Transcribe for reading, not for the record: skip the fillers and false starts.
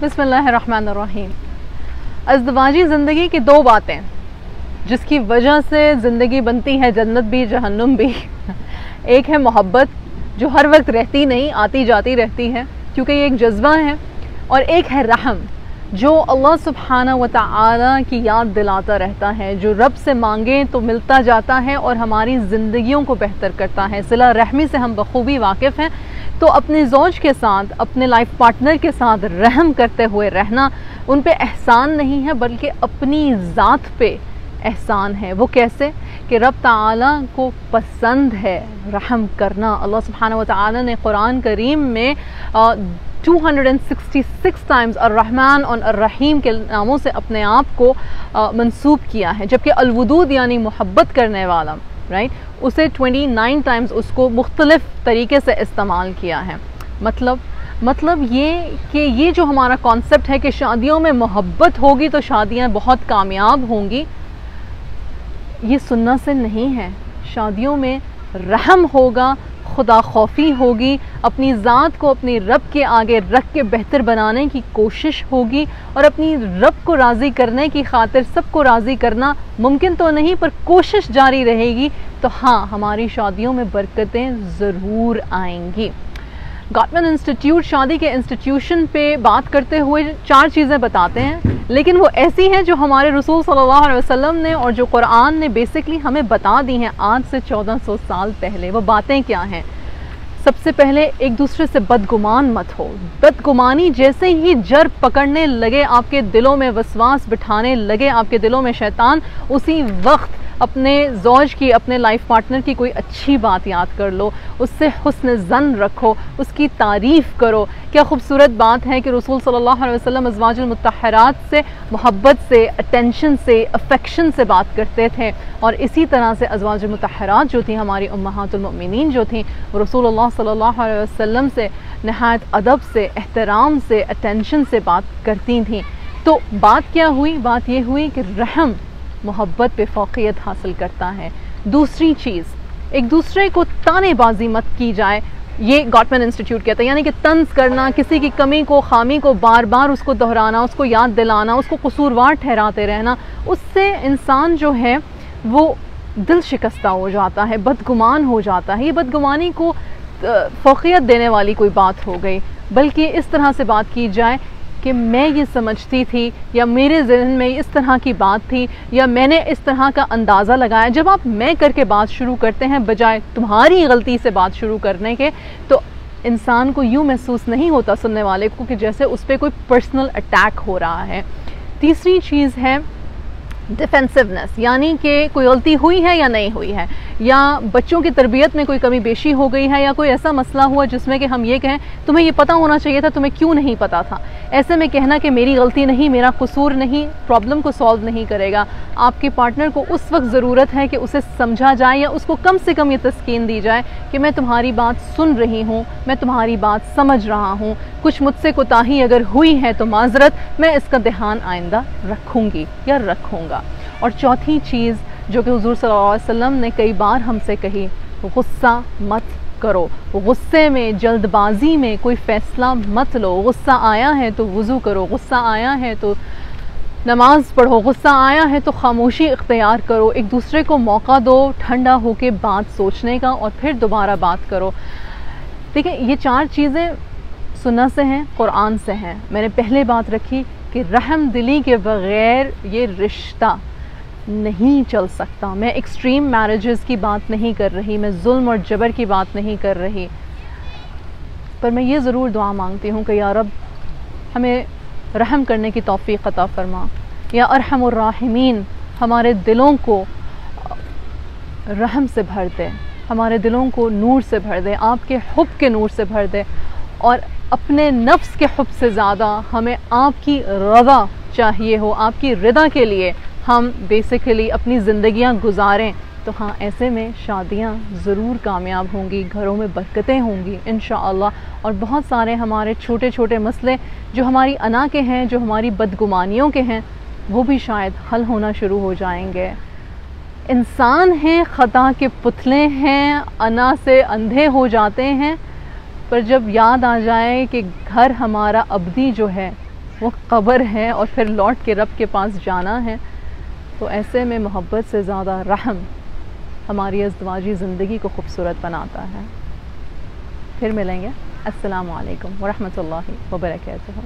بسم اللہ الرحمن الرحیم۔ ازدواجی زندگی کی دو باتیں جس کی وجہ سے زندگی بنتی ہے جنت بھی جہنم بھی۔ ایک ہے محبت جو ہر وقت رہتی نہیں، آتی جاتی رہتی ہے کیونکہ یہ ایک جذبہ ہے، اور ایک ہے رحم جو اللہ سبحانہ و تعالی کی یاد دلاتا رہتا ہے، جو رب سے مانگیں تو ملتا جاتا ہے اور ہماری زندگیوں کو بہتر کرتا ہے۔ صلہ رحمی سے ہم بخوبی واقف ہیں، تو اپنے زوج کے ساتھ، اپنے لائف پارٹنر کے ساتھ رحم کرتے ہوئے رہنا ان پہ احسان نہیں ہے بلکہ اپنی ذات پہ احسان ہے۔ وہ کیسے کہ رب تعالیٰ کو پسند ہے رحم کرنا۔ اللہ سبحانہ و تعالیٰ نے قرآن کریم میں 266 ٹائمز الرحمن اور الرحیم کے ناموں سے اپنے آپ کو منسوب کیا ہے، جبکہ الودود یعنی محبت کرنے والا اسے 29 ٹائمز اس کو مختلف طریقے سے استعمال کیا ہے۔ مطلب یہ کہ یہ جو ہمارا کانسیپٹ ہے کہ شادیوں میں محبت ہوگی تو شادیاں بہت کامیاب ہوں گی، یہ سننا سے نہیں ہے۔ شادیوں میں رحم ہوگا، خدا خوفی ہوگی، اپنی ذات کو اپنی رب کے آگے رکھ کے بہتر بنانے کی کوشش ہوگی، اور اپنی رب کو راضی کرنے کی خاطر سب کو راضی کرنا ممکن تو نہیں پر کوشش جاری رہے گی، تو ہاں ہماری شادیوں میں برکتیں ضرور آئیں گی۔ گاٹمن انسٹیٹیوٹ شادی کے انسٹیٹیوشن پہ بات کرتے ہوئے 4 چیزیں بتاتے ہیں، لیکن وہ ایسی ہیں جو ہمارے رسول صلی اللہ علیہ وسلم نے اور جو قرآن نے بیسکلی ہمیں بتا دی ہیں آج سے 1400 سال پہلے۔ وہ باتیں کیا ہیں؟ سب سے پہلے ایک دوسرے سے بدگمان مت ہو۔ بدگمانی جیسے ہی جر پکڑنے لگے، آپ کے دلوں میں وسواس بٹھانے لگے، آپ کے دلوں میں شیطان، اسی وقت اپنے زوج کی، اپنے لائف پارٹنر کی کوئی اچھی بات یاد کر لو، اس سے حسن ظن رکھو، اس کی تعریف کرو۔ کیا خوبصورت بات ہے کہ رسول صلی اللہ علیہ وسلم ازواج المطہرات سے محبت سے، اٹینشن سے، افیکشن سے بات کرتے تھے، اور اسی طرح سے ازواج المطہرات جو تھیں، ہماری امہات المؤمنین جو تھیں، وہ رسول اللہ صلی اللہ علیہ وسلم سے نہایت ادب سے، احترام سے، اٹینشن سے بات کرتی تھیں۔ تو بات کیا ہوئی؟ بات یہ ہوئی کہ رحم محبت پہ فوقیت حاصل کرتا ہے۔ دوسری چیز، ایک دوسرے کو تانے بازی مت کی جائے، یہ گاٹمن انسٹیٹیوٹ کہتا ہے، یعنی کہ طنز کرنا، کسی کی کمی کو، خامی کو بار بار اس کو دہرانا، اس کو یاد دلانا، اس کو قصوروار ٹھہراتے رہنا، اس سے انسان جو ہے وہ دل شکستہ ہو جاتا ہے، بدگمان ہو جاتا ہے۔ یہ بدگمانی کو فوقیت دینے والی کوئی بات ہو گئی، بلکہ اس طرح سے بات کی جائے کہ میں یہ سمجھتی تھی، یا میرے ذہن میں اس طرح کی بات تھی، یا میں نے اس طرح کا اندازہ لگایا۔ جب آپ میں کر کے بات شروع کرتے ہیں بجائے تمہاری غلطی سے بات شروع کرنے کے، تو انسان کو یوں محسوس نہیں ہوتا سننے والے کو کہ جیسے اس پہ کوئی پرسنل اٹیک ہو رہا ہے۔ تیسری چیز ہے ڈیفینسونیس، یعنی کہ کوئی غلطی ہوئی ہے یا نہیں ہوئی ہے، یا بچوں کی تربیت میں کوئی کمی بیشی ہو گئی ہے، یا کوئی ایسا مسئلہ ہوا جس میں کہ ہم یہ کہیں تمہیں یہ پتہ ہونا چاہیے تھا، تمہیں کیوں نہیں پتہ تھا۔ ایسے میں کہنا کہ میری غلطی نہیں، میرا قصور نہیں، پرابلم کو سالو نہیں کرے گا۔ آپ کے پارٹنر کو اس وقت ضرورت ہے کہ اسے سمجھا جائے، یا اس کو کم سے کم یہ تسکین دی جائے کہ میں تمہاری بات سن رہی ہوں، میں تمہاری بات سمجھ رہا ہوں، کچھ مجھ سے کوتاہی اگر ہوئی ہے تو معذرت، میں اس کا دھیان آئندہ رکھوں گی یا رکھوں گا۔ اور چوتھی چیز جو کہ حضور صلی اللہ علیہ وسلم نے کئی بار ہم سے کہی، غصہ مت کرو۔ غصے میں، جلد بازی میں کوئی فیصلہ مت لو۔ غصہ آیا ہے تو وضو کرو، غصہ آیا ہے تو نماز پڑھو، غصہ آیا ہے تو خاموشی اختیار کرو، ایک دوسرے کو موقع دو ٹھنڈا ہو کے بات سوچنے کا، اور پھر دوبارہ بات کرو۔ دیکھیں، یہ 4 چیزیں سنت سے ہیں، قرآن سے ہیں۔ میں نے پہلے بات رکھی کہ رحم دلی کے بغیر یہ رشتہ نہیں چل سکتا۔ میں ایکسٹریم میرجز کی بات نہیں کر رہی، میں ظلم اور جبر کی بات نہیں کر رہی، پر میں یہ ضرور دعا مانگتی ہوں کہ یا رب ہمیں رحم کرنے کی توفیق عطا فرما۔ یا ارحم الراحمین، ہمارے دلوں کو رحم سے بھر دے، ہمارے دلوں کو نور سے بھر دے، آپ کے حب کے نور سے بھر دے، اور اپنے نفس کے حب سے زیادہ ہمیں آپ کی رضا چاہیے ہو، آپ کی رضا کے لیے ہم بیسیکلی اپنی زندگیاں گزاریں۔ تو ہاں، ایسے میں شادیاں ضرور کامیاب ہوں گی، گھروں میں برکتیں ہوں گی انشاءاللہ، اور بہت سارے ہمارے چھوٹے چھوٹے مسئلے جو ہماری انا کے ہیں، جو ہماری بدگمانیوں کے ہیں، وہ بھی شاید حل ہونا شروع ہو جائیں گے۔ انسان ہیں، خطا کے پتلے ہیں، انا سے اندھے ہو جاتے ہیں، پر جب یاد آ جائے کہ گھر ہمارا ابدی جو ہے وہ قبر ہے اور پھر لوٹ کے رب کے پاس جانا ہے. تو ایسے میں محبت سے زیادہ رحم ہماری ازدواجی زندگی کو خوبصورت بناتا ہے. پھر ملیں گے. السلام علیکم ورحمۃ اللہ وبرکاتہ.